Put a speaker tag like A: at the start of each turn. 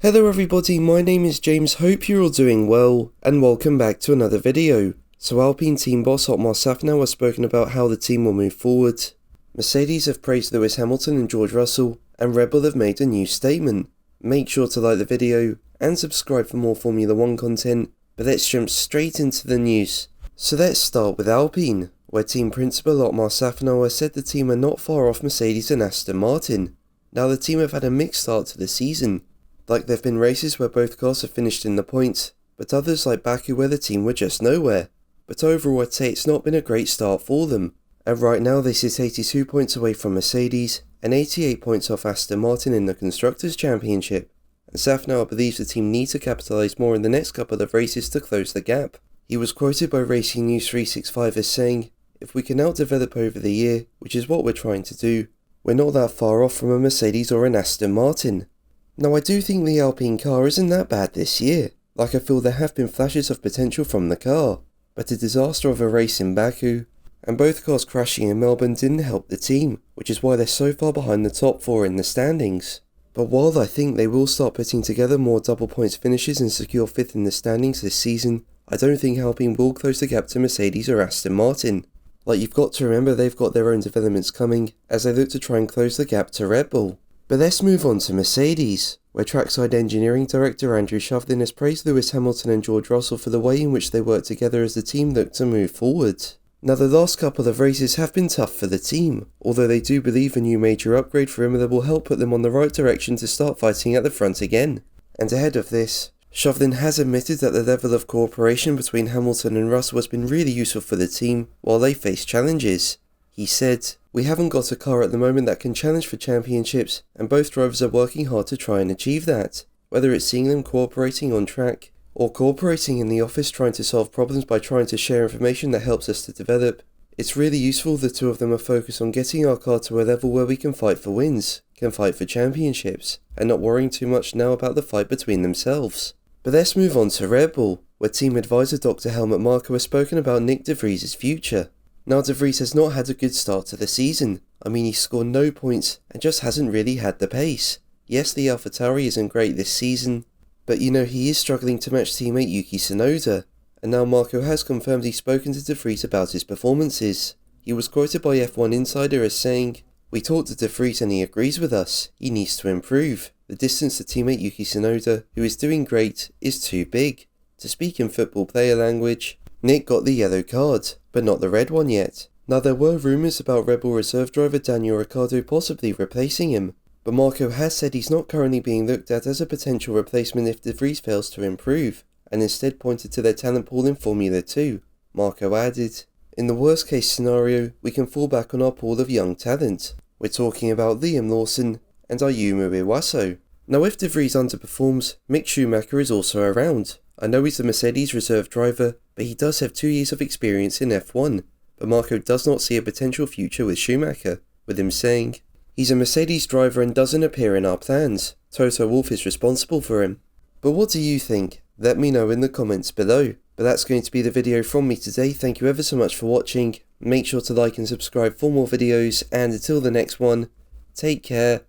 A: Hello everybody, my name is James, hope you're all doing well, and welcome back to another video. So Alpine team boss Otmar Safnauer has spoken about how the team will move forward. Mercedes have praised Lewis Hamilton and George Russell, and Red Bull have made a new statement. Make sure to like the video, and subscribe for more Formula 1 content, but let's jump straight into the news. So let's start with Alpine, where team principal Otmar Safnauer said the team are not far off Mercedes and Aston Martin. Now the team have had a mixed start to the season. Like there have been races where both cars have finished in the points, but others like Baku where the team were just nowhere. But overall I'd say it's not been a great start for them, and right now they sit 82 points away from Mercedes and 88 points off Aston Martin in the Constructors' Championship. And Safnauer believes the team need to capitalise more in the next couple of races to close the gap. He was quoted by Racing News 365 as saying, "If we can outdevelop over the year, which is what we're trying to do, we're not that far off from a Mercedes or an Aston Martin." Now I do think the Alpine car isn't that bad this year, like I feel there have been flashes of potential from the car, but a disaster of a race in Baku, and both cars crashing in Melbourne didn't help the team, which is why they're so far behind the top four in the standings. But while I think they will start putting together more double points finishes and secure 5th in the standings this season, I don't think Alpine will close the gap to Mercedes or Aston Martin. Like you've got to remember they've got their own developments coming, as they look to try and close the gap to Red Bull. But let's move on to Mercedes, where trackside engineering director Andrew Shovlin has praised Lewis Hamilton and George Russell for the way in which they work together as the team look to move forward. Now the last couple of races have been tough for the team, although they do believe a new major upgrade for Imola will help put them on the right direction to start fighting at the front again. And ahead of this, Shovlin has admitted that the level of cooperation between Hamilton and Russell has been really useful for the team while they face challenges. He said, "We haven't got a car at the moment that can challenge for championships, and both drivers are working hard to try and achieve that. Whether it's seeing them cooperating on track, or cooperating in the office trying to solve problems by trying to share information that helps us to develop, it's really useful the two of them are focused on getting our car to a level where we can fight for wins, can fight for championships, and not worrying too much now about the fight between themselves." But let's move on to Red Bull, where team advisor Dr. Helmut Marko has spoken about Nick De Vries's future. Now De Vries has not had a good start to the season. I mean, he scored no points and just hasn't really had the pace. Yes, the AlphaTauri isn't great this season, but you know he is struggling to match teammate Yuki Tsunoda. And now Marko has confirmed he's spoken to De Vries about his performances. He was quoted by F1 Insider as saying, "We talked to De Vries and he agrees with us. He needs to improve. The distance to teammate Yuki Tsunoda, who is doing great, is too big. To speak in football player language, Nick got the yellow card, but not the red one yet." Now there were rumours about Red Bull reserve driver Daniel Ricciardo possibly replacing him, but Marko has said he's not currently being looked at as a potential replacement if De Vries fails to improve, and instead pointed to their talent pool in Formula 2. Marko added, "In the worst case scenario, we can fall back on our pool of young talent. We're talking about Liam Lawson and Ayumu Iwaso." Now if De Vries underperforms, Mick Schumacher is also around. I know he's the Mercedes reserve driver, but he does have 2 years of experience in F1. But Marko does not see a potential future with Schumacher, with him saying, "He's a Mercedes driver and doesn't appear in our plans. Toto Wolff is responsible for him." But what do you think? Let me know in the comments below. But that's going to be the video from me today. Thank you ever so much for watching. Make sure to like and subscribe for more videos, and until the next one, take care